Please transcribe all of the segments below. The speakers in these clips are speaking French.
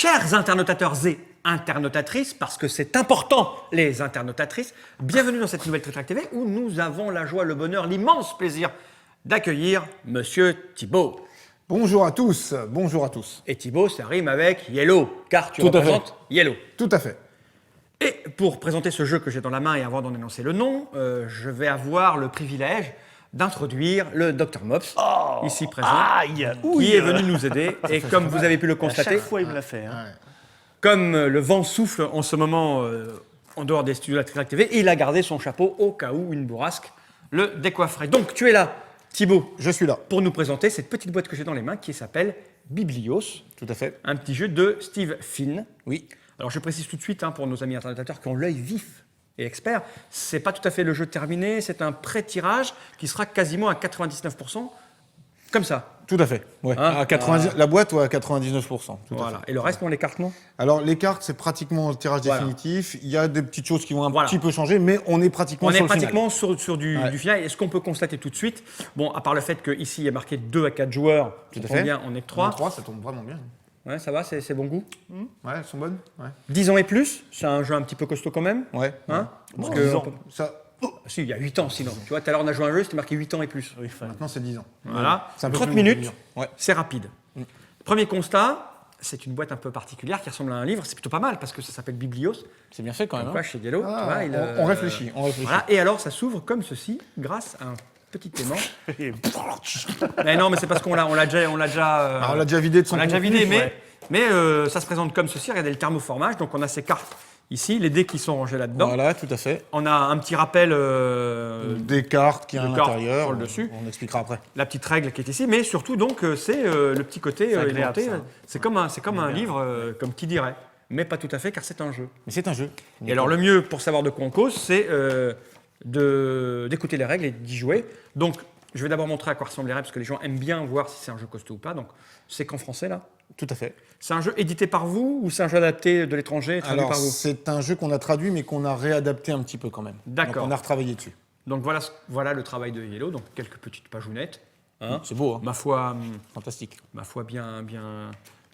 Chers internautateurs et internautatrices, parce que c'est important, les internautatrices, bienvenue dans cette nouvelle Trick Track TV où nous avons la joie, le bonheur, l'immense plaisir d'accueillir Monsieur Thibaut. Bonjour à tous, bonjour à tous. Et Thibaut, ça rime avec Yellow, car tu Tout à représentes Yellow. Tout à fait. Et pour présenter ce jeu que j'ai dans la main et avant d'en énoncer le nom, je vais avoir le privilège d'introduire le Dr Mops, ici présent, qui est venu nous aider. Et comme vous avez pu le À constater, chaque fois, il me l'a fait. Hein. comme le vent souffle en ce moment en dehors des studios de la Trick Track TV, il a gardé son chapeau au cas où une bourrasque le décoifferait. Donc tu es là, Thibaut, Je suis là. pour nous présenter cette petite boîte que j'ai dans les mains qui s'appelle Biblios, Tout à fait. un petit jeu de Steve Finn. Oui. Alors je précise tout de suite pour nos amis internautateurs qui ont l'œil vif et expert, c'est pas tout à fait le jeu terminé, c'est un pré-tirage qui sera quasiment à 99% comme ça. Tout à fait. Ouais. Hein À 90, la boîte ou à 99%. Tout à Voilà. fait. Et le reste, on l'écarte, non? Alors les cartes, c'est pratiquement le tirage Voilà. définitif. Il y a des petites choses qui vont un Voilà. petit peu changer, mais on est pratiquement On est sur le pratiquement sur du final. Et ce qu'on peut constater tout de suite, bon, à part le fait qu'ici il y a marqué 2 à 4 joueurs, Tout à ça fait. tombe bien, on est que 3. 3, ça tombe vraiment bien. Ouais, ça va, c'est bon goût. Ouais, elles sont bonnes. Ouais. 10 ans et plus, c'est un jeu un petit peu costaud quand même. Ouais. Hein Parce Bon, que 10 ans. Ça, si, il y a 8 ans sinon. Tu vois, tout à l'heure on a joué à un jeu, c'était marqué 8 ans et plus. Oui, enfin, maintenant, c'est 10 ans. Voilà. C'est un peu 30 plus minutes, dur. Ouais. c'est rapide. Premier constat, c'est une boîte un peu particulière qui ressemble à un livre. C'est plutôt pas mal parce que ça s'appelle Biblios. C'est bien fait quand même. Quoi, chez Yellow, tu vois, on réfléchit. On réfléchit. Voilà. Et alors, ça s'ouvre comme ceci, grâce à un petit aimant. Mais non, mais c'est parce qu'on l'a déjà, Alors, on l'a déjà vidé de son on l'a déjà contenu. vidé, mais ça se présente comme ceci. Regardez le thermoformage. Donc, on a ces cartes ici, les dés qui sont rangés là-dedans. Voilà, tout à fait. On a un petit rappel, Des cartes qui y a à de cartes l'intérieur. sur le dessus. On expliquera après. la petite règle qui est ici, mais surtout donc c'est le petit côté agréable, éventé. ça. C'est comme un livre, comme qui dirait, mais pas tout à fait car c'est un jeu. Mais c'est un jeu. Et alors le mieux pour savoir de quoi on cause, c'est d'écouter les règles et d'y jouer. Donc je vais d'abord montrer à quoi ressemblent les règles parce que les gens aiment bien voir si c'est un jeu costaud ou pas. Donc c'est qu'en français là. Tout à fait. C'est un jeu édité par vous ou c'est un jeu adapté de l'étranger traduit Alors, par vous? c'est un jeu qu'on a traduit, mais qu'on a réadapté un petit peu quand même. D'accord. Donc, on a retravaillé dessus. Donc voilà le travail de Yellow. Donc quelques petites pagounettes. Hein. C'est beau, hein. Ma foi Fantastique. bien.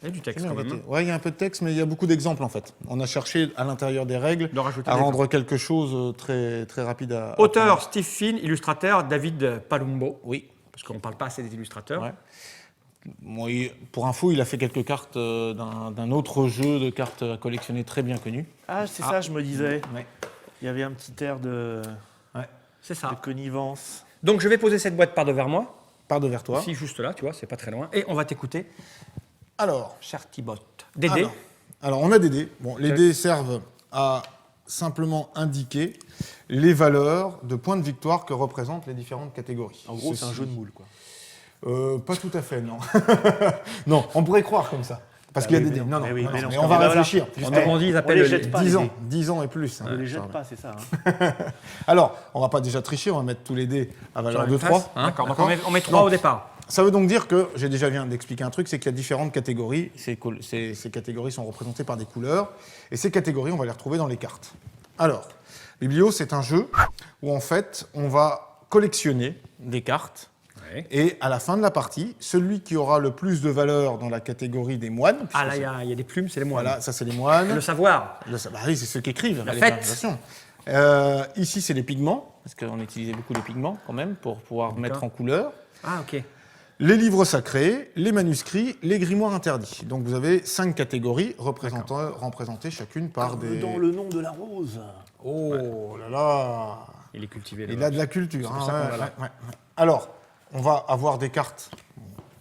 Il y a du texte Bien quand même. embêté. Hein. Ouais, il y a un peu de texte, mais il y a beaucoup d'exemples en fait. On a cherché à l'intérieur des règles De rajouter à des rendre quelque chose très, très rapide à Auteur prendre. Steve Finn, illustrateur David Palumbo, Oui. parce qu'on ne parle pas assez des illustrateurs. Ouais. Bon, pour info, il a fait quelques cartes d'un autre jeu de cartes à collectionner très bien connu. Ah, c'est ça, je me disais. Ouais. Il y avait un petit air de C'est ça. connivence. Donc je vais poser cette boîte par devers moi, Par devers toi. ici juste là, tu vois, c'est pas très loin, et on va t'écouter, Alors, cher Thibaut. Dédé, alors, on a des dés. Bon, les dés servent à simplement indiquer les valeurs de points de victoire que représentent les différentes catégories. En gros, c'est un Ceci- jeu de moule, quoi. Pas tout à fait, non. Non, on pourrait croire comme ça. Parce Bah qu'il y a oui, des dés. mais Non, non. non, Mais oui, non, mais non, non, mais parce on que va voilà. réfléchir. autrement dit, ils appellent les jette pas, 10 les ans, dés. 10 ans et plus. On hein. les jette pas, c'est ça. Hein. Alors, on va pas déjà tricher, on va mettre tous les dés à valeur de 3. Hein, d'accord, donc on met 3 au départ. Ça veut donc dire que, j'ai déjà viens d'expliquer un truc, c'est qu'il y a différentes catégories. Ces catégories sont représentées par des couleurs. Et ces catégories, on va les retrouver dans les cartes. Alors, Biblio, c'est un jeu où en fait, on va collectionner des cartes. Ouais. Et à la fin de la partie, celui qui aura le plus de valeur dans la catégorie des moines. puisque Ah là, c'est- il y a des plumes, c'est les moines. voilà, ça c'est les moines. Le savoir. Bah oui, c'est ceux qui écrivent. La les fête. organisations. Ici, c'est les pigments, parce qu'on utilisait beaucoup les pigments quand même pour pouvoir mettre en couleur. Ah ok. Les livres sacrés, les manuscrits, les grimoires interdits. Donc vous avez 5 catégories représentées chacune par des... Dans le nom de la rose. Oh là là. Il est cultivé. Il a de la culture. pour hein, ça qu'on ouais, l'a là. ouais, ouais. Alors, on va avoir des cartes.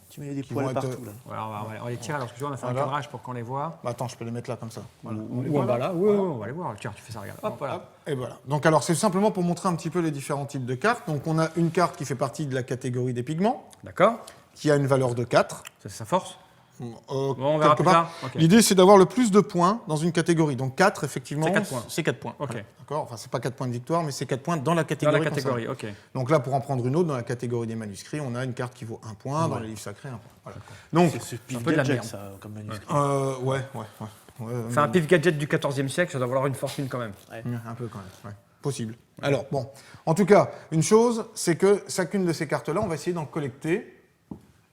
Tu mets des vont poils être- partout, là. Voilà, on va les tirer, alors parce que tu vois, on a fait un Voilà. cadrage pour qu'on les voit. Bah, attends, je peux les mettre là comme ça. Voilà. Ou en bas là, oui, on va les voir. Tiens, tu fais ça, regarde. Hop, voilà. Hop, et voilà. Donc alors, c'est simplement pour montrer un petit peu les différents types de cartes. Donc on a une carte qui fait partie de la catégorie des pigments, D'accord. qui a une valeur de 4. Ça, c'est sa force. Bon, on verra quelque plus part. tard. Ok. L'idée, c'est d'avoir le plus de points dans une catégorie. Donc 4, effectivement, C'est 4 points. c'est 4 points. Ok. Voilà. D'accord. Enfin, c'est pas 4 points de victoire, mais c'est 4 points dans la Dans catégorie. la catégorie, ok. concernée. Donc là, pour en prendre une autre, dans la catégorie des manuscrits, on a une carte qui vaut 1 point, dans les livres sacrés, 1 point. Voilà. Donc, C'est un pif peu de la gadget, merde. ça, comme manuscrit. ouais. Enfin, un pif gadget du XIVe siècle, ça doit valoir une fortune quand même. Un peu quand même, ouais. Possible. Alors, bon, en tout cas, une chose, c'est que chacune de ces cartes-là, on va essayer d'en collecter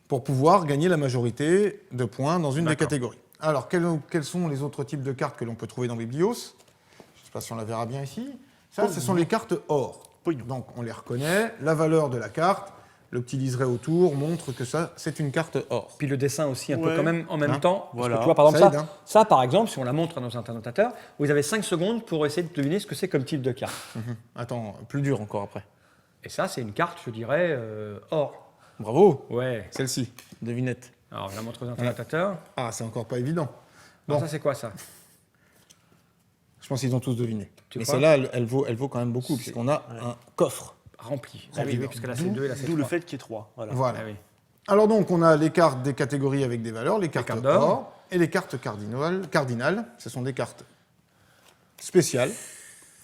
pour pouvoir gagner la majorité de points dans une des D'accord. catégories. Alors, quels sont les autres types de cartes que l'on peut trouver dans Biblios? Je ne sais pas si on la verra bien ici. Ça, ce sont les cartes or. Donc, on les reconnaît. La valeur de la carte, le petit liseré autour montre que ça, c'est une carte or. Puis le dessin aussi, un peu quand même en même temps. Parce Voilà. que tu vois, par exemple, Ça ça, aide, hein. ça, par exemple, si on la montre à nos internotateurs, vous avez 5 secondes pour essayer de deviner ce que c'est comme type de carte. Attends, plus dur encore après. Et ça, c'est une carte, je dirais, or. Bravo. Ouais. Celle-ci, devinette. Alors, on la montre aux internotateurs. Ah, c'est encore pas évident. Alors, Bon. ça, c'est quoi, ça? Je pense qu'ils ont tous deviné. Tu Mais crois celle-là, elle vaut quand même beaucoup, puisqu'on a un coffre. Rempli. Ah oui, Parce que là, c'est 2 et là, c'est 3. D'où le fait qu'il y ait 3. Voilà. Voilà. Ah oui. Alors donc, on a les cartes des catégories avec des valeurs, les cartes cartes d'or. or et les cartes cardinales. Ce sont des cartes spéciales.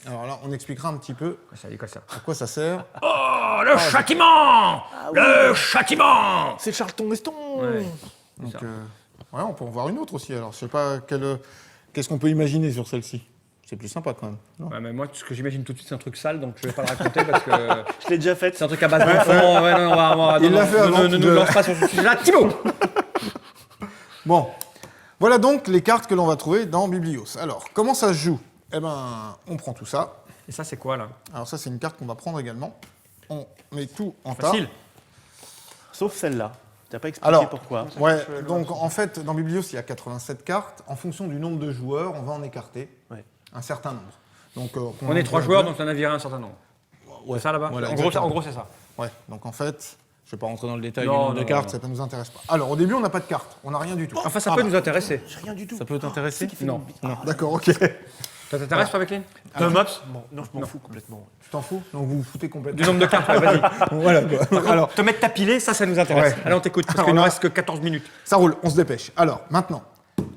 Alors là, on expliquera un petit peu Quoi ça dit quoi ça? à quoi ça sert. Oh, le châtiment! Le châtiment! C'est Charlton Heston. Ouais. Donc, ça. ouais, on peut en voir une autre aussi. Alors, je sais pas qu'est-ce qu'on peut imaginer sur celle-ci. C'est plus sympa quand même. Non Ouais, mais moi, ce que j'imagine tout de suite, c'est un truc sale, donc je vais pas le raconter parce que Je l'ai déjà faite. c'est un truc à base d'enfants. Ouais, non, Il l'a fait avant Ne de- nous lance pas sur ce sujet-là. Thibaut! Bon, voilà donc les cartes que l'on va trouver dans Biblios. Alors, comment ça se joue? Eh ben, on prend tout ça. Et ça, c'est quoi, là? Alors ça, c'est une carte qu'on va prendre également. On met tout en tas. Facile. Sauf celle-là. T'as pas expliqué Alors, pourquoi. ouais, donc en fait, dans Biblios, il y a 87 cartes. En fonction du nombre de joueurs, on va en écarter Ouais. un certain nombre. Donc, On est 3 joueurs, donc on en a viré un certain nombre. ouais, C'est ça, là-bas? voilà, en, gros, exactement. c'est ça. Ouais, donc en fait, je ne vais pas rentrer dans le détail Non, du nombre de non, cartes, non. ça ne nous intéresse pas. Alors, au début, on n'a pas de cartes, on n'a rien du tout. Enfin, ça Ah peut bah, nous intéresser. J'ai rien du tout. Ça peut t'intéresser? Non. Non, d'accord, ok. Ça t'intéresse, toi, avec les Mops Non, je m'en fous complètement. Tu t'en fous? Donc vous vous foutez complètement. Du nombre de cartes, ouais, vas-y. Voilà, quoi. Alors, Te mettre tapilé, ça nous intéresse. Ouais. Allez, on t'écoute, parce Alors qu'il ne là- reste que 14 minutes. ça roule, on se dépêche. Alors, maintenant,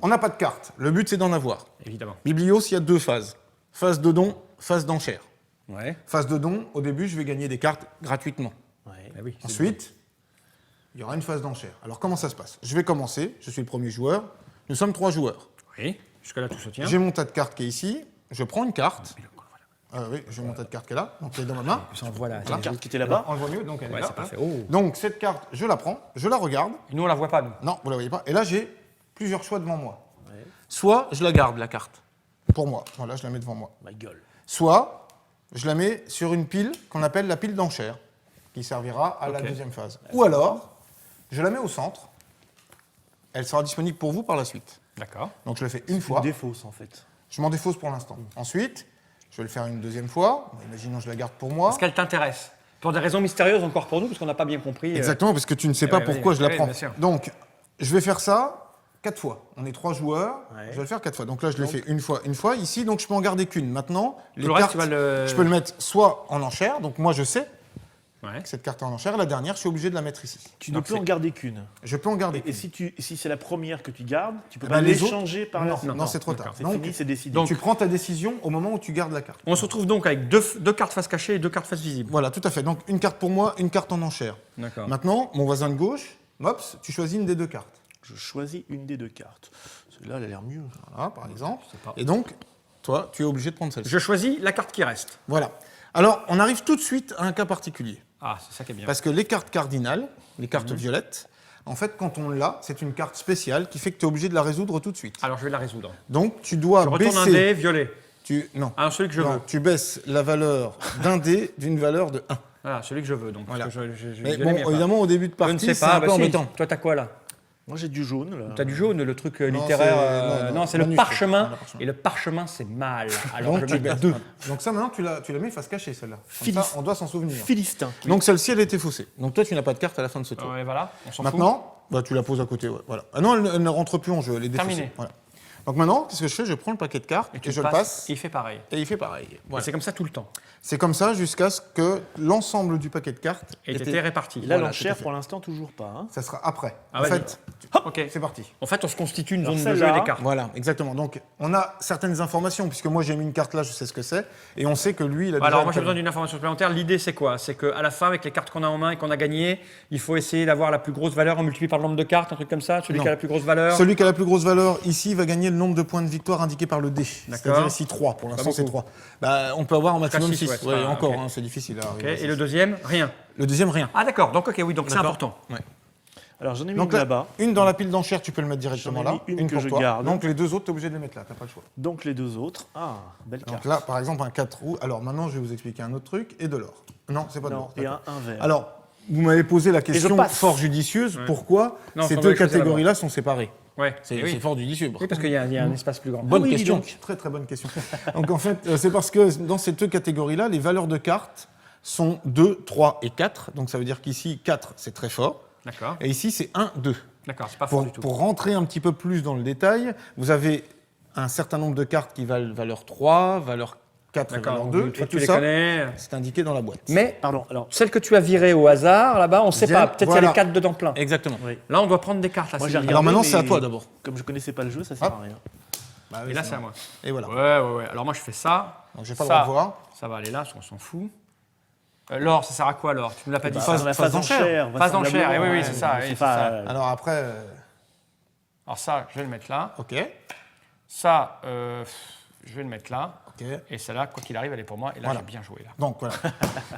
on n'a pas de cartes. Le but, c'est d'en avoir. Évidemment. Biblios, il y a 2 phases. Phase de don, phase d'enchère. Ouais. Phase de don, au début, je vais gagner des cartes gratuitement. Ouais. Ah oui. Ensuite, il y aura une phase d'enchère. Alors, comment ça se passe? Je vais commencer, je suis le premier joueur. Nous sommes 3 joueurs. Oui. Jusque-là, tout se tient. J'ai mon tas de cartes qui est ici. Je prends une carte. Oui, j'ai mon tas de cartes qui est là. Donc, elle est dans ma main. Ça envoie là. Voilà. La carte qui était là-bas. On le voit mieux, donc elle est Ouais, là. c'est parfait. hein. Oh. Donc, cette carte, je la prends, je la regarde. Et nous, on la voit pas, nous. Non, vous la voyez pas. Et là, j'ai plusieurs choix devant moi. Soit je la garde, la carte, pour moi. Voilà, je la mets devant moi. Ma gueule. Soit je la mets sur une pile qu'on appelle la pile d'enchère, qui servira à la Ok. deuxième phase. Ou alors, je la mets au centre. Elle sera disponible pour vous par la suite. D'accord. Donc je le fais une fois. Une défausse en fait. Je m'en défausse pour l'instant. Ensuite, je vais le faire une deuxième fois. Imaginons que je la garde pour moi. Parce qu'elle t'intéresse. Pour des raisons mystérieuses encore pour nous, parce qu'on n'a pas bien compris. Exactement, parce que tu ne sais pas ouais, pourquoi ouais, je la ouais, prends. bien sûr. Donc, je vais faire ça 4 fois. On est 3 joueurs. Ouais. Je vais le faire 4 fois. Donc là, je l'ai fait une fois. Ici, donc je peux en garder qu'une. Maintenant, les le reste, cartes, tu vas le- je peux le mettre soit en enchère. Donc moi, je sais Ouais. que cette carte est en enchère. La dernière, je suis obligé de la mettre ici. Tu ne Donc, peux en c'est- garder qu'une. Je peux en garder Et qu'une. si c'est la première que tu gardes, tu peux Eh pas ben, les l'échanger par la Non, suite. non, c'est trop tard. d'accord. C'est Donc, fini, c'est décidé. Donc- tu prends ta décision au moment où tu gardes la carte. On se retrouve donc avec deux cartes face cachée et 2 cartes face visible. Voilà, tout à fait. Donc une carte pour moi, une carte en enchère. D'accord. Maintenant, mon voisin de gauche, Mops, tu choisis une des 2 cartes. Je choisis une des 2 cartes. Celle-là, elle a l'air mieux. Voilà, par exemple. pas. Et donc, toi, tu es obligé de prendre celle-ci. Je choisis la carte qui reste. Voilà. Alors, on arrive tout de suite à un cas particulier. Ah, c'est ça qui est bien. Parce que les cartes cardinales, les Mhm. cartes violettes, en fait, quand on l'a, c'est une carte spéciale qui fait que tu es obligé de la résoudre tout de suite. Alors, je vais la résoudre. Donc, tu dois Je retourne un baisser. dé violet. Non. Ah, celui que je Non, veux. tu baisses la valeur d'un dé d'une valeur de 1. Voilà, celui que je veux. Donc, Voilà. parce que je Mais violet, bon, mais pas. évidemment, au début de Je ne partie, sais c'est pas. un peu Bah, si. embêtant. Toi, t'as quoi là? Moi, j'ai du jaune. Là. T'as du jaune, le truc Non, littéraire. c'est- non, non, c'est le manuscrit. parchemin. Non, le parchemin. Et le parchemin, c'est mal. Alors, Donc, je tu mets baisses. 2. Donc ça, maintenant, tu la mets face cachée, celle-là. Comme Philis- ça, on doit s'en souvenir. Philistin. Donc celle-ci, elle était faussée. Donc toi, tu n'as pas de carte à la fin de ce tour. Ouais, voilà. On s'en fout. Maintenant, bah, tu la poses à côté. Ouais, voilà. Ah non, elle ne rentre plus en jeu, elle est défaussée. Terminé. Voilà. Donc maintenant, qu'est-ce que je fais? Je prends le paquet de cartes et, tu je le passe. Il fait pareil. Et il fait pareil. Et Voilà. c'est comme ça tout le temps. C'est comme ça jusqu'à ce que l'ensemble du paquet de cartes Et t'étais réparti. Et là, Voilà, l'enchère, tout à fait. pour l'instant, toujours pas. Hein. Ça sera après. Ah, en vas-y. fait, Ok. c'est parti. En fait, on se constitue une Alors, zone de jeu et celle-là- des cartes. Voilà, exactement. Donc on a certaines informations, puisque moi j'ai mis une carte là, je sais ce que c'est, et on sait que lui, il a déjà... Alors, moi, j'ai une- besoin d'une information supplémentaire. L'idée, c'est quoi? C'est qu'à la fin, avec les cartes qu'on a en main et qu'on a gagnées, il faut essayer d'avoir la plus grosse valeur en multiplié par le nombre de cartes, un truc comme ça. Celui Non. qui a la plus grosse valeur. Celui qui a la plus grosse valeur ici va gagner le nombre de points de victoire indiqué par le dé. C'est-à-dire ici 3, pour l'instant c'est beaucoup. 3. Bah, on peut avoir en maximum six, 6. ouais, c'est Ouais, pas- encore, ok. hein, c'est difficile à Ok. arriver à Et six. le deuxième, rien. Le deuxième, rien. Ah, d'accord. Donc, ok, oui, donc c'est D'accord. important. Ouais. Alors j'en ai mis Donc une là-bas. une dans la pile d'enchères, tu peux le mettre directement J'en ai là. mis une que pour je toi. garde. Donc les deux autres, tu es obligé de les mettre là, tu n'as pas le choix. Donc les deux autres. Ah, belle Donc carte. là, par exemple, un 4 roues. Alors maintenant, je vais vous expliquer un autre truc et de l'or. Non, c'est pas de Non, l'or. et d'accord. un vert. Alors, vous m'avez posé la question passe. fort judicieuse. Pourquoi Non, ces on deux va choisir catégories-là sont séparées? Ouais, C'est oui. fort judicieux. Oui, parce qu'il y a un espace plus grand. Bonne oui, dis question. donc. Très très bonne question. Donc en fait, c'est parce que dans ces deux catégories-là, les valeurs de cartes sont 2, 3 et 4. Donc ça veut dire qu'ici, 4, c'est très fort. D'accord. Et ici, c'est 1, 2. D'accord, c'est pas fort du tout. Pour rentrer un petit peu plus dans le détail, vous avez un certain nombre de cartes qui valent valeur 3, valeur 4 et D'accord, valeur donc 2. une Et fois que tu tout les ça, connais. c'est indiqué dans la boîte. Mais Pardon, alors. celle que tu as virée au hasard, là-bas, on ne sait Viens, pas. Peut-être qu'il y a voilà. les 4 dedans plein. Exactement. Oui. Là, on doit prendre des cartes. Là, Moi, c'est j'ai bien. regardé, Alors maintenant, mais c'est à toi d'abord. Comme je connaissais pas le jeu, ça sert Hop. à rien. Bah oui, Et là, c'est à bon. moi. Et voilà. Ouais. Alors moi, je fais ça. Donc j'ai pas le droit de voir. Ça va aller là, on s'en fout. L'or, ça sert à quoi l'or? Tu ne l'as pas dit. phase- Dans la phase phase d'enchère. Phase d'enchère, oui, vraisemblablement, c'est ça, je oui, sais c'est pas, ça. Alors après, Alors ça, je vais le mettre là. ok, Ça, je vais le mettre là. ok. Et celle-là, quoi qu'il arrive, elle est pour moi. Et là, Voilà. j'ai bien joué là. Donc voilà.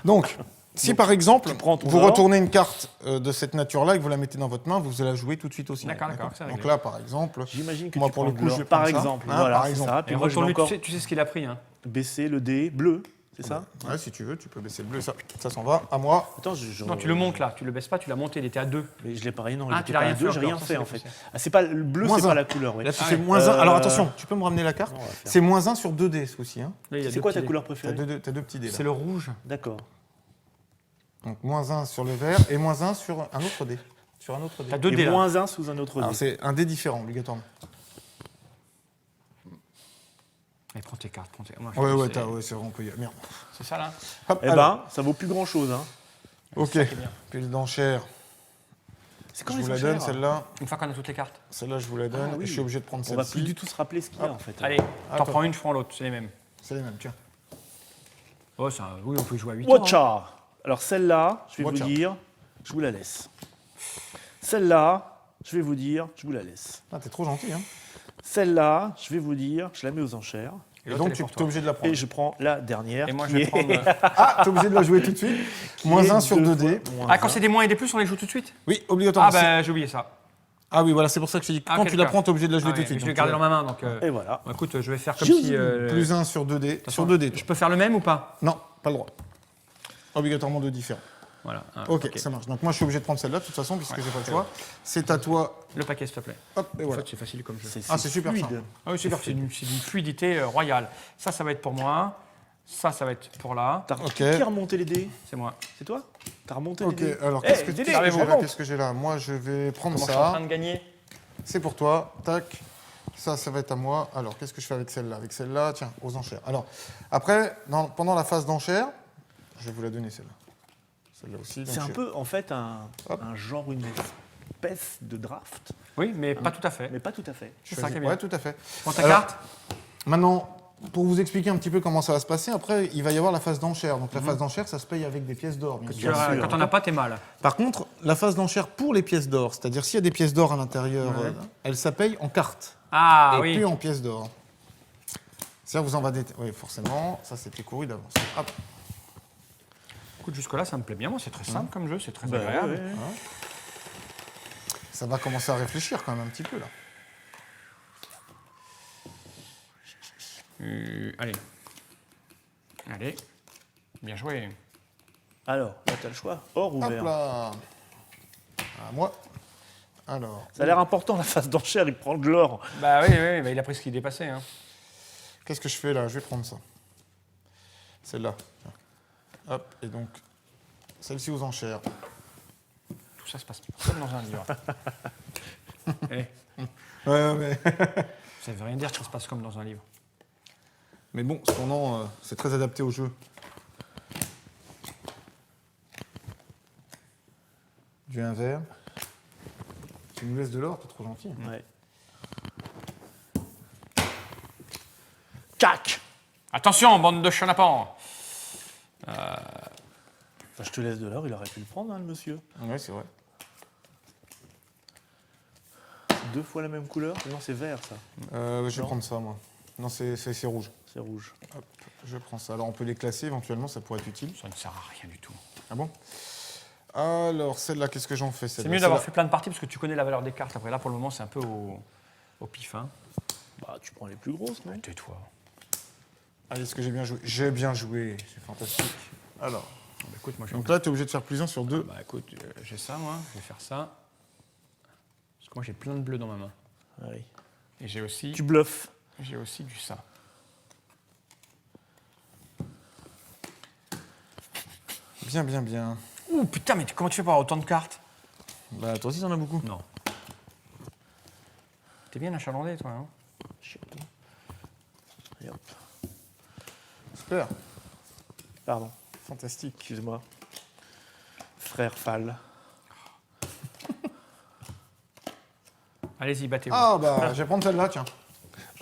Donc, si par exemple, prends ton vous or. retournez une carte de cette nature-là et que vous la mettez dans votre main, vous allez la jouer tout de suite aussi. D'accord, c'est Donc réglé. là, par exemple, J'imagine que moi tu pour prends le de coup, l'or, je vais par prendre ça. exemple. Hein, Voilà, par c'est exemple. ça. Et Puis moi, je vais retourne-lui, encore tu sais ce qu'il a pris. Hein. baisser le dé bleu, c'est ça? Ouais, si tu veux, tu peux baisser le bleu. Ça s'en va. À moi. Attends, je. Non, tu le montes là. Tu le baisses pas, tu l'as monté. Il était à 2. Mais je l'ai pas rien, non. Ah, il tu était l'as pas rien à fait deux, j'ai encore, rien ça, fait c'est en pas fait. possible. Ah, c'est pas le bleu, Moins c'est un. pas la couleur, oui. Là, tu Ah fais oui. moins 1. Alors attention, tu peux me ramener la carte. on va faire. C'est moins 1 sur 2 dés, ce aussi. Hein. Là, il y a C'est deux quoi ta petits couleur dés. préférée? T'as deux petits dés là. C'est le rouge. D'accord. Donc moins 1 sur le vert et moins 1 sur un autre dé. Sur un autre dé. T'as 2 dés Et là. moins 1 sous un autre Alors dé. c'est un dé différent, obligatoirement. Allez, prends tes cartes. Moi, Ouais, c'est- c'est vrai, on peut y aller. Merde. C'est ça là. Hop, Eh alors. ben, ça vaut plus grand chose, hein. Ok. qui est bien. Pile d'enchères. C'est Je quand vous les la enchères donne, celle-là. Une fois qu'on a toutes les cartes. Celle-là, je vous la donne. Ah oui. Et je suis obligé de prendre On va celle-ci. plus du tout se rappeler ce qu'il y a en fait. Allez, t'en Attends. prends une, je prends l'autre. C'est les mêmes. C'est les mêmes, tiens. Oh, ça, oui, on peut y jouer à 8 Watcha. Alors celle-là, je vais Watcha. vous dire, je vous la laisse. Celle-là, je vais vous dire, je vous la laisse. Ah, t'es trop gentil, hein. Celle-là, je vais vous dire, je la mets aux enchères. Et l'autre, donc, elle est tu pour es toi. obligé de la prendre. Et je prends la dernière. Et moi, qui je vais est- prendre. Ah, t'es obligé de la jouer tout de suite. Moins qui est 1 sur 2 fois dés. moins Ah, quand un. c'est des moins et des plus, on les joue tout de suite. Oui, Ah, obligatoirement. ben, j'ai oublié ça. Ah oui, voilà, c'est pour ça que je te dis que Ah, quand ok, tu la d'accord. prends, t'es obligé de la jouer Ah tout de ouais, suite. je vais Donc, garder dans ma main. Donc, Et voilà. écoute, je vais faire comme Je- si. Plus 1 sur 2 dés. façon, Sur 2 dés. Je peux faire le même ou pas? Non, pas le droit. Obligatoirement deux différents. Voilà. Ok, ça marche. Donc moi, je suis obligé de prendre celle-là, de toute façon, puisque j'ai pas le choix. C'est à toi. Le paquet, s'il te plaît. Hop, et En voilà. fait, c'est facile comme jeu. Ah, c'est super fluide. simple. Ah oui, c'est d'une fluidité royale. Ça va être pour moi. Ça va être pour là. Ok. Qui a remonté les dés? C'est moi. C'est toi? T'as remonté Ok, les dés? alors Eh, qu'est-ce que Dédé, j'ai là remonte. Qu'est-ce que j'ai là Moi, je vais prendre Comment je suis en ça. train de gagner? C'est pour toi. Tac. Ça va être à moi. Alors, qu'est-ce que je fais avec celle-là? Avec celle-là, tiens, aux enchères. Alors, après, pendant la phase d'enchères, je vais vous la donner celle-là. Celle-là aussi. C'est donc un je- peu, en fait, Hop. un genre, une espèce de draft, Oui, mais pas tout à fait. mais pas tout à fait. C'est ça choisis- qui est bien. Ouais, tout à fait. Prends ta Alors, carte. Maintenant, pour vous expliquer un petit peu comment ça va se passer, après, il va y avoir la phase d'enchère. Donc, la phase d'enchère, ça se paye avec des pièces d'or, bien sûr. sûr. Quand on n'a pas, t'es mal. Par contre, la phase d'enchère pour les pièces d'or, c'est-à-dire s'il y a des pièces d'or à l'intérieur, elle ça paye en cartes Ah et oui. plus en pièces d'or. Ça vous en va Oui, forcément, ça c'était couru d'avance. Hop. Écoute, jusque-là, ça me plaît bien. Moi, c'est très simple comme jeu, c'est très Bah, agréable. ouais, ouais. Ça va commencer à réfléchir quand même un petit peu là. Allez. Allez. Bien joué. Alors, là, t'as le choix. Or ou Hop vert? là. À moi. Alors, Ça a l'air important, la phase d'enchère, il prend de l'or. Bah oui, bah, il a pris ce qui dépassait. Hein. qu'est-ce que je fais là? Je vais prendre ça. Celle-là. Tiens. Hop, et donc, celle-ci aux enchères. Tout ça se passe comme dans un livre. Eh, Ouais, mais... ça veut rien dire que ça se passe comme dans un livre. mais bon, cependant, c'est très adapté au jeu. Du un vert. Tu nous laisses de l'or, t'es trop gentil. Ouais. Cac! Attention, bande de chenapans. Enfin, je te laisse de l'or, il aurait pu le prendre, hein, le monsieur. Ouais, c'est vrai. C'est 2 fois la même couleur? Non, c'est vert, ça. Je vais Non. prendre ça, moi. Non, c'est rouge. C'est rouge. Hop, je prends ça. Alors, on peut les classer, éventuellement, ça pourrait être utile. Ça ne sert à rien du tout. Ah bon? Alors, celle-là, qu'est-ce que j'en fais? C'est mieux d'avoir fait plein de parties parce que tu connais la valeur des cartes. Après, là, pour le moment, c'est un peu au pif. Hein. Bah, tu prends les plus grosses, non? Tais-toi. Allez, est-ce que j'ai bien joué? J'ai bien joué, c'est fantastique. Alors, Bah, écoute, moi, donc là, tu es obligé de faire plus 1 sur 2. Bah écoute, j'ai ça, moi. Je vais faire ça. Parce que moi, j'ai plein de bleus dans ma main. Oui. Et j'ai aussi, Tu bluffes. j'ai aussi du ça. Bien, bien, bien. Ouh, putain, mais comment tu fais pour avoir autant de cartes? Bah, toi aussi, t'en as beaucoup. Non. T'es bien achalandé, toi, hein? Et hop. Super. Pardon, Fantastique. excuse-moi. Frère Fall. Allez-y, battez-vous. Ah, bah, je vais prendre celle-là, tiens.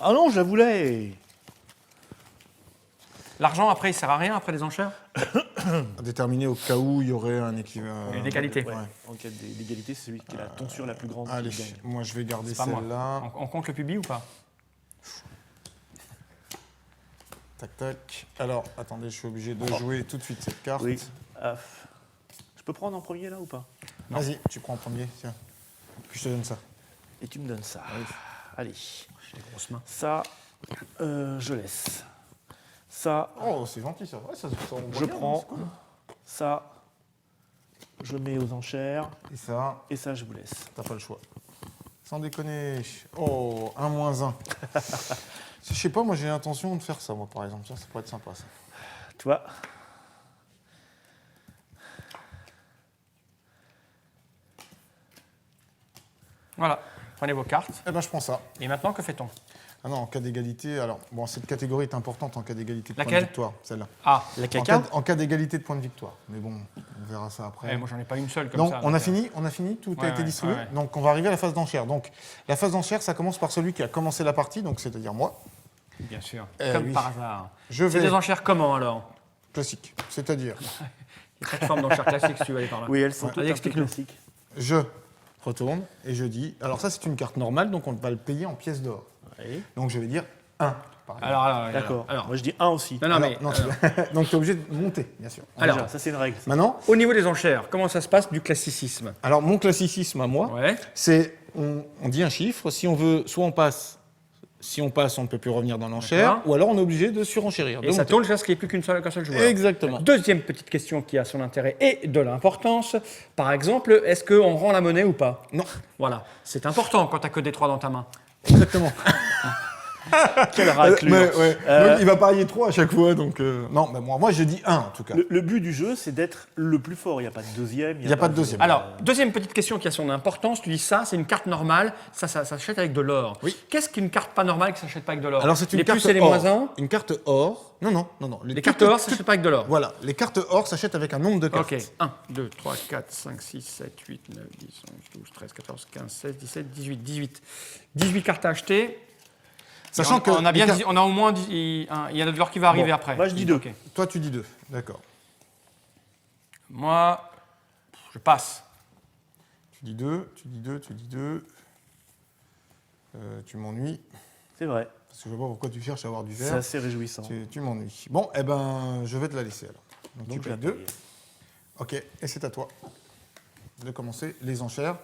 Ah non, je la voulais. L'argent, après, il sert à rien après les enchères? À déterminer au cas où il y aurait un équivalent. Une égalité. Ouais. En cas d'égalité, c'est celui qui a la tonsure la plus grande Allez, qui gagne. moi, je vais garder C'est pas moi. celle-là. On compte le public ou pas? Tac, tac. Alors, attendez, je suis obligé de jouer tout de suite cette carte. Oui. Ah, je peux prendre en premier là ou pas? Vas-y, tu prends en premier, tiens. Puis je te donne ça. Et tu me donnes ça. Allez. J'ai des grosses mains. Ça, je laisse. Ça, Oh, c'est gentil ça. Ouais, ça on voit je bien, prends. c'est cool. Ça, je mets aux enchères. Et ça, Et ça, je vous laisse. t'as pas le choix. Sans déconner. Oh, 1 moins 1. Je sais pas, moi j'ai l'intention de faire ça, moi par exemple. Ça pourrait être sympa ça. Tu vois? Voilà, prenez vos cartes. Eh ben, je prends ça. Et maintenant, que fait-on? Ah non, en cas d'égalité, alors, bon, cette catégorie est importante en cas d'égalité de points de Laquelle? victoire, celle-là. Ah, La En cas d'égalité de points de victoire. Mais bon, on verra ça après. moi, j'en ai pas une seule comme Donc, ça. on a donc, fini, tout a Ouais, été ouais, distribué. ouais. Donc, on va arriver à la phase d'enchère. Donc, la phase d'enchère, ça commence par celui qui a commencé la partie, donc c'est-à-dire moi. Bien sûr. Eh Comme oui. par hasard. Je C'est vais. des enchères comment alors? Classique. C'est-à-dire, Il y a 4 formes d'enchères classiques si tu veux aller par là. Oui, elles sont Ouais. toutes Allez, un peu explique-nous. classiques. je retourne et je dis. Alors, ça, c'est une carte normale, donc on va le payer en pièces d'or. Oui. Donc, je vais dire 1. Alors, D'accord. alors. Moi, je dis 1 aussi. Non, non, mais. Non, alors, donc, tu es obligé de monter, bien sûr. alors, Déjà, ça, c'est une règle. Maintenant, au niveau des enchères, comment ça se passe du classicisme? alors, mon classicisme à moi, Ouais. c'est on dit un chiffre. Si on veut, soit on passe. Si on passe, on ne peut plus revenir dans l'enchère, D'accord. ou alors on est obligé de surenchérir. de Et ça monter. tourne jusqu'à ce qu'il n'y ait plus qu'un seul joueur. Exactement. Deuxième petite question qui a son intérêt et de l'importance. Par exemple, est-ce qu'on rend la monnaie ou pas? Non, Voilà. C'est important quand tu n'as que des 3 dans ta main. exactement. Quelle raclure. Mais, ouais. Donc, il va parier 3 à chaque fois, donc non, mais moi je dis 1 en tout cas. Le but du jeu, c'est d'être le plus fort. Il n'y a pas de deuxième. Il y a pas de deuxième. Alors, deuxième petite question qui a son importance. Tu dis ça, c'est une carte normale, ça s'achète avec de l'or. Oui. Qu'est-ce qu'une carte pas normale qui s'achète pas avec de l'or? Alors c'est une les carte plus et les or. moins 1. Une carte or. Non. Les cartes or s'achètent pas avec de l'or. Voilà, les cartes or s'achètent avec un nombre de cartes. Ok, 1, 2, 3, 4, 5, 6, 7, 8, 9, 10, 11, 12, 13, 14, 15, 16, 17, 18, 18. 18 cartes à acheter. Sachant Et que on a bien les dit, on a au moins dit, il y a de l'or qui va arriver Bon, après. moi, je dis 2. Ok. Toi tu dis 2, d'accord. Moi, je passe. Tu dis 2. Tu m'ennuies, C'est vrai. parce que je vois pas pourquoi tu cherches à avoir du C'est vert. assez réjouissant. Tu m'ennuies. Bon, eh ben, je vais te la laisser alors. Donc Donc, tu je payes la 2. paye. Ok, et c'est à toi de commencer les enchères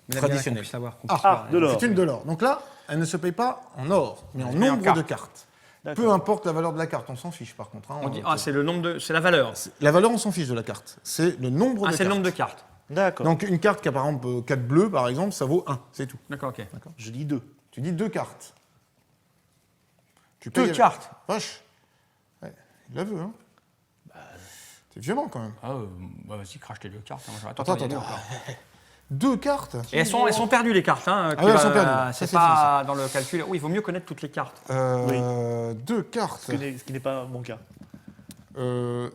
Mais là, bien traditionnelles. qu'on puisse savoir, qu'on Ah, puisse Ah, voir. de l'or. C'est une de l'or. Donc là, elle ne se paye pas en or, mais en se paye en nombre cartes. de cartes. D'accord. Peu importe la valeur de la carte, on s'en fiche par contre. Hein. On dit, c'est le nombre de, c'est la valeur. La valeur, on s'en fiche de la carte. C'est le nombre de C'est cartes. le nombre de cartes. D'accord. Donc une carte qui a par exemple 4 bleus, par exemple, ça vaut 1, c'est tout. D'accord, ok. Je dis 2. Tu dis 2 cartes. Tu 2 payes- cartes. Vache. Ouais, il la veut, hein. C'est violent quand même. Ah, vas-y, crache tes 2 cartes. Hein, moi, Attends. il y en a encore. 2 cartes. Et elles sont perdues les cartes. Hein, Ah ouais, elles sont perdues. Ça, C'est c'est pas dans le calcul. Oui, il vaut mieux connaître toutes les cartes. 2 cartes. Ce qui n'est pas mon cas.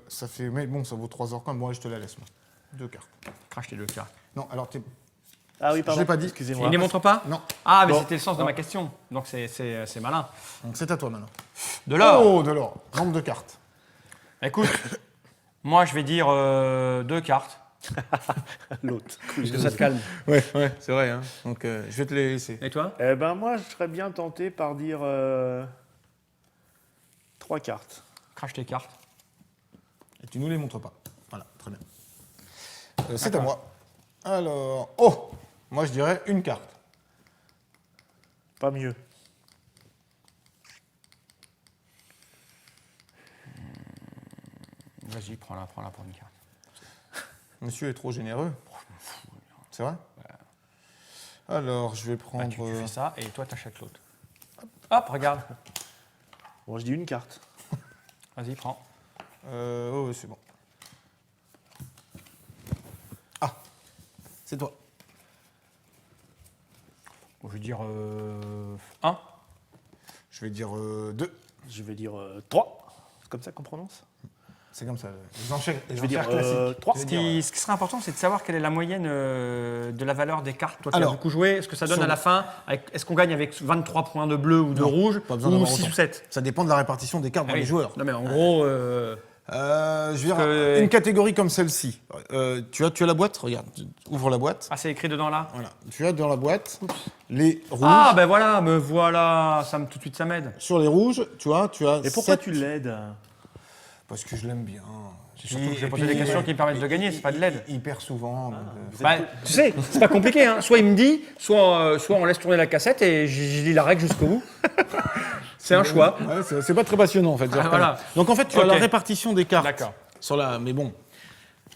Ça fait. Mais bon, ça vaut 3 heures quand même. Bon, allez, je te la laisse, moi. 2 cartes. Crache tes 2 cartes. Non, alors t'es. Ah oui, pardon. l'ai pas dit. Excusez-moi. Il ne les montre pas? Non. Ah, mais Bon. c'était le sens de ma question. Donc c'est malin. Donc c'est à toi maintenant. De l'or. Oh, de l'or. Nombre de cartes. Écoute, moi je vais dire 2 cartes. L'autre. Parce que ça te calme. Ouais, c'est vrai. Hein. Donc je vais te les laisser. Et toi? Eh ben moi, je serais bien tenté par dire 3 cartes. Crache tes cartes. Et tu nous les montres pas. Voilà, très bien. C'est à moi. Alors, oh, moi je dirais une carte. Pas mieux. Vas-y, prends-la pour une carte. Monsieur est trop généreux. C'est vrai? Alors, je vais prendre... Tu fais ça et toi, t'achètes l'autre. Hop, regarde. Bon, je dis une carte. Vas-y, prends. Oh, oui, c'est bon. Ah, c'est toi. Bon, je vais dire 1. Je vais dire 2. Je vais dire 3. C'est comme ça qu'on prononce? C'est comme ça, les enchères, Je vais dire classiques. 3. Ce qui serait important, c'est de savoir quelle est la moyenne de la valeur des cartes. Toi qui as Alors, beaucoup joué, est-ce que ça donne sur- à la fin, est-ce qu'on gagne avec 23 points de bleu ou de Non, rouge, pas besoin ou d'avoir 6 autant. ou 7? Ça dépend de la répartition des cartes dans les joueurs. Non mais en gros, Je veux dire, que- une catégorie comme celle-ci. Tu as la boîte, regarde, ouvre la boîte. c'est écrit dedans là. Voilà. Tu as dans la boîte les rouges. Ah ben voilà, me voilà, tout de suite ça m'aide. Sur les rouges, tu as Et pourquoi 7. tu l'aides? Parce que je l'aime bien. C'est surtout que je vais poser des questions qui me permettent de gagner, c'est pas de l'aide. Il perd souvent. donc, Bah, tu sais, c'est pas compliqué. Hein. Soit il me dit, soit on laisse tourner la cassette et je lis la règle jusqu'au bout. C'est un choix. ouais, c'est pas très passionnant en fait. je reconnais. voilà. Donc en fait, tu as Ok. la répartition des cartes. D'accord. Sur la... Mais bon,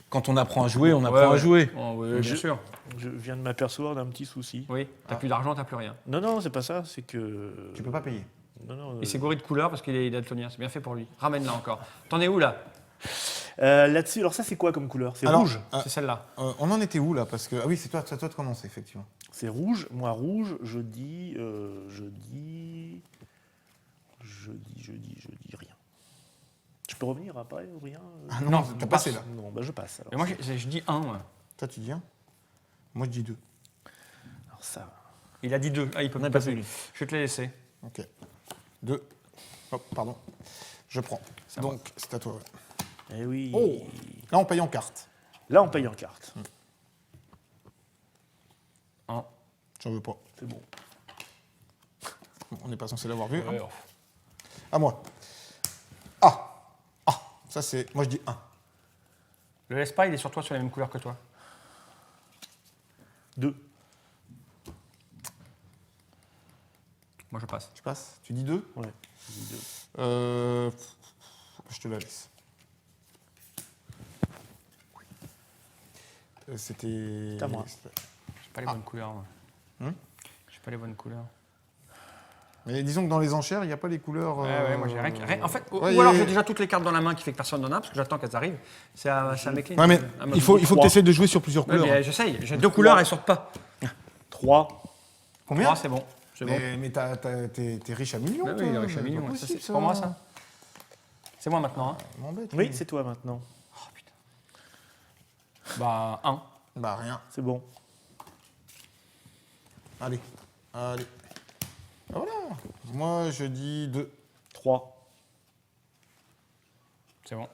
quand on apprend à jouer, on apprend à jouer. Oh, oui, bien sûr. Je viens de m'apercevoir d'un petit souci. Oui, t'as plus d'argent, t'as plus rien. Non, c'est pas ça, c'est que... Tu peux pas payer. Non, Il s'est gouré de couleurs parce qu'il est daltonien, c'est bien fait pour lui. Ramène-la encore. T'en es où là? là-dessus, alors ça c'est quoi comme couleur? C'est Alors, rouge. C'est celle-là. On en était où là? Parce que ah oui, c'est toi de commencer effectivement. C'est rouge. Moi, rouge, je dis rien. Je peux revenir après ou rien? Ah Non, t'as on passé passe. là. Non, bah je passe. Alors, Mais moi, je dis 1. Moi. Toi tu dis 1. Moi je dis 2. alors ça. Il a dit 2. Ah, il peut On pas a passer. pas pu. Je vais te les laisser. Ok. 2. Hop, pardon. Je prends. C'est à moi. Donc c'est à toi. Ouais. Eh oui. Oh. Là on paye en carte. Là, on paye en carte. 1. J'en veux pas. C'est bon. Bon, on n'est pas censé l'avoir vu. Ouais, hein. À moi. Ah. Ah. Ça c'est. Moi je dis 1. Le laisse pas, il est sur toi sur la même couleur que toi. 2. Moi, je passe. Tu passes. Tu dis 2. Ouais. Je dis 2. Je te la laisse. C'était. C'est à moi. J'ai pas les bonnes couleurs. Moi. J'ai pas les bonnes couleurs. Mais disons que dans les enchères, il n'y a pas les couleurs. Ouais, moi j'ai rien. En fait, ouais, ou alors y a- j'ai déjà toutes les cartes dans la main qui fait que personne n'en a parce que j'attends qu'elles arrivent. C'est à mes clés. Ouais, mais À ma il faut que trois. tu essaies de jouer sur plusieurs Ouais, couleurs. mais j'essaye. J'ai 2 couleurs, elles sortent pas. 3. Combien 3, c'est bon. C'est bon. Mais t'es riche à millions. Bah toi, oui, il est riche à c'est millions. pas Ça, possible, c'est pour moi ça. C'est moi maintenant. Hein. Ça m'embête, Oui, lui. c'est toi maintenant. Oh putain. Bah 1. Bah rien. C'est bon. Allez. Ah, voilà. Moi, je dis 2. 3. C'est bon.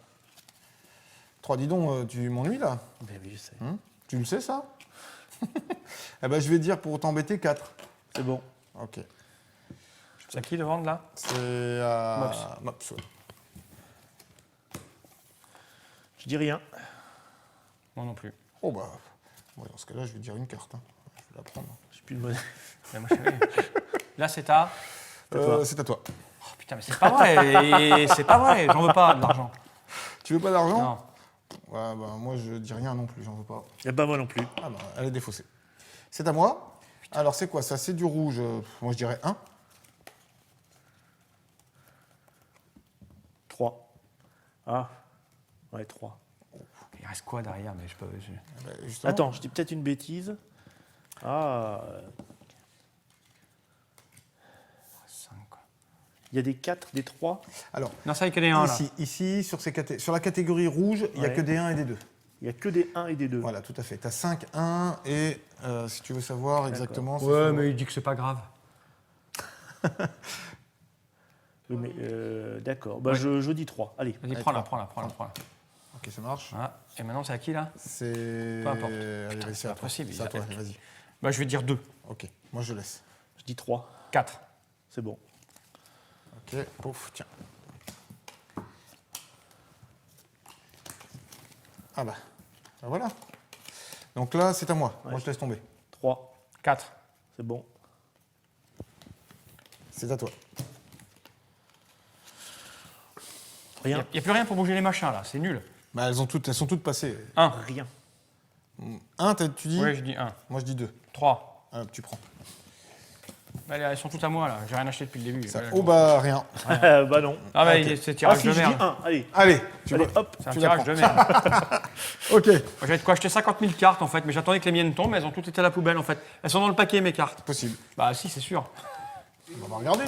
3, dis donc, tu m'ennuies là. Ben oui, je sais. Tu le sais ça? Eh ben, je vais dire pour t'embêter 4. C'est bon. Ok. C'est à qui de vendre là? C'est à Mops. Ouais. Je dis rien. Moi non plus. Oh bah. Ouais, dans ce cas-là, je vais dire une carte. Hein. Je vais la prendre. J'ai plus de monnaie. Mais moi, je savais. Là c'est à. C'est à toi. Oh putain, mais c'est pas vrai. C'est pas vrai. J'en veux pas de l'argent. Tu veux pas d'argent? Non. Ouais, bah moi je dis rien non plus, j'en veux pas. Et bah moi non plus. Ah bah elle est défaussée. C'est à moi. Alors c'est quoi ça? C'est du rouge. Moi je dirais 1. 3. Ah. Ouais, 3. Il reste quoi derrière? Mais je peux. Justement. Attends, je dis peut-être une bêtise. Ah. 5 quoi. Il y a des 4, des 3. Alors, Non, ça y est que des 1 là. ici sur la catégorie rouge, il n'y a Ouais. que des 1 et des 2. Il n'y a que des 1 et des 2. Voilà, tout à fait. Tu as 5, 1 et si tu veux savoir exactement. c'est Ouais, sur- mais il dit que c'est pas grave. Oui, mais d'accord. Bah, Ouais. je dis 3. Allez. Vas-y, Allez, prends-la, prends. prends-la. Ok, ça marche. Voilà. Et maintenant, c'est à qui là? C'est. Peu importe. Allez, vas-y, c'est à pas toi. possible, C'est à il toi, a- allez, vas-y. Bah, je vais dire 2. Ok, moi je laisse. Je dis 3. 4. C'est bon. Ok, pouf, tiens. Ah bah voilà. Donc là, c'est à moi. Ouais. Moi, je laisse tomber. 3. 4. C'est bon. C'est à toi. Il Rien. n'y a plus rien pour bouger les machins là, c'est nul. Bah, elles sont toutes passées. 1. Rien. 1, tu dis. Oui, je dis 1. Moi, je dis 2. 3. Hop, tu prends. Allez, elles sont toutes à moi là, j'ai rien acheté depuis le début. Ça, Voilà, oh, bah, rien. Bah non. Ah bah, ok. c'est tirage Si, de je dis merde. 1. Allez. Allez, tu Allez, vois. hop. C'est un Tu tirage la de merde. Ok, Moi, j'avais de quoi acheter 50 000 cartes en fait, mais j'attendais que les miennes tombent, mais elles ont toutes été à la poubelle en fait. Elles sont dans le paquet mes cartes. possible. Bah si, c'est sûr. On va regarder.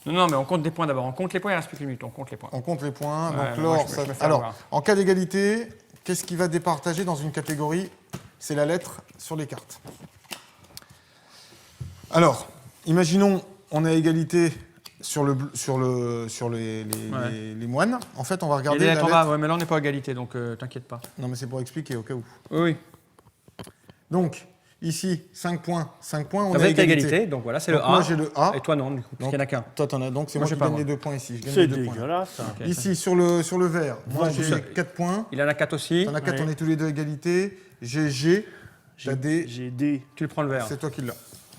Non, mais on compte des points d'abord. On compte les points, il reste plus que minutes, on compte les points. On compte les points. Ouais, Donc, moi, l'or, je me fais alors, avoir. en cas d'égalité, qu'est-ce qui va départager dans une catégorie? C'est la lettre sur les cartes. Alors, imaginons, on a égalité sur les moines. En fait, on va Et regarder les la lettres en lettre. bas, ouais, mais là on n'est pas à égalité, donc t'inquiète pas. Non, mais c'est pour expliquer au cas où. Oui. Donc, ici, 5 points. 5 points, on Vous a êtes à égalité. égalité, donc voilà, c'est le Donc, A. moi, j'ai le A. Et toi non, du coup, parce Donc, qu'il n'y en a qu'un. Toi, t'en as. Donc, c'est Moi, moi j'ai qui pas gagne moi. les 2 points ici. Je gagne C'est les 2 points. dégueulasse. Ça. Ok, Ici, sur le vert, moi, Bon, tout j'ai seul. 4 points. Il en a 4 aussi. T'en as 4, Ouais. on est tous les deux à égalité. J'ai G. T'as D. J'ai des. Tu le prends le vert. C'est toi qui l'as.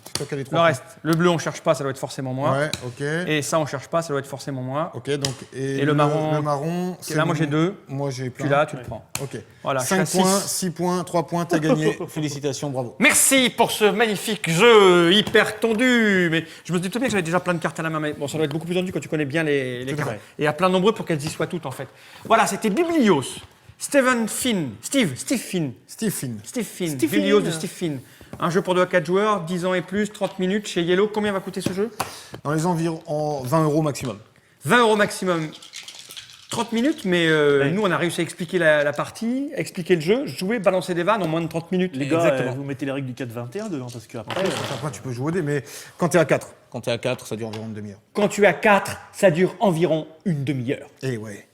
C'est toi qui as les 3 Le reste, le bleu on cherche pas, ça doit être forcément moi. Ouais, ok. Et ça on cherche pas, ça doit être forcément moi. Ok, donc. Et le marron, Le marron, c'est. là, moi, j'ai 2. Moi, j'ai plein. Tu l'as, tu le prends. Ok. Voilà, 5 je suis à points, 6. 6 points, 3 points, t'as gagné. Félicitations, bravo. Merci pour ce magnifique jeu hyper tendu. Mais je me dis tout bien que j'avais déjà plein de cartes à la main. Mais bon, ça doit être beaucoup plus tendu quand tu connais bien les Tout à cartes. fait. Et il y a plein de nombreux pour qu'elles y soient toutes en fait. Voilà, c'était Biblios. Steve Finn. Steve Finn. Steve Finn. Steve Biblios Finn. de Steve Finn. Un jeu pour 2 à 4 joueurs, 10 ans et plus, 30 minutes chez Yellow. Combien va coûter ce jeu? Dans les environs, 20 € maximum. 20 € maximum. 30 minutes, mais Ouais. nous on a réussi à expliquer la partie, à expliquer le jeu, jouer, balancer des vannes en moins de 30 minutes. Les gars, Exactement. vous mettez les règles du 4-21 dedans parce qu'après. Après, tu peux jouer au dé, mais quand t'es à 4. Quand t'es à 4, ça dure environ une demi-heure. Quand tu as 4, ça dure environ une demi-heure. Et ouais.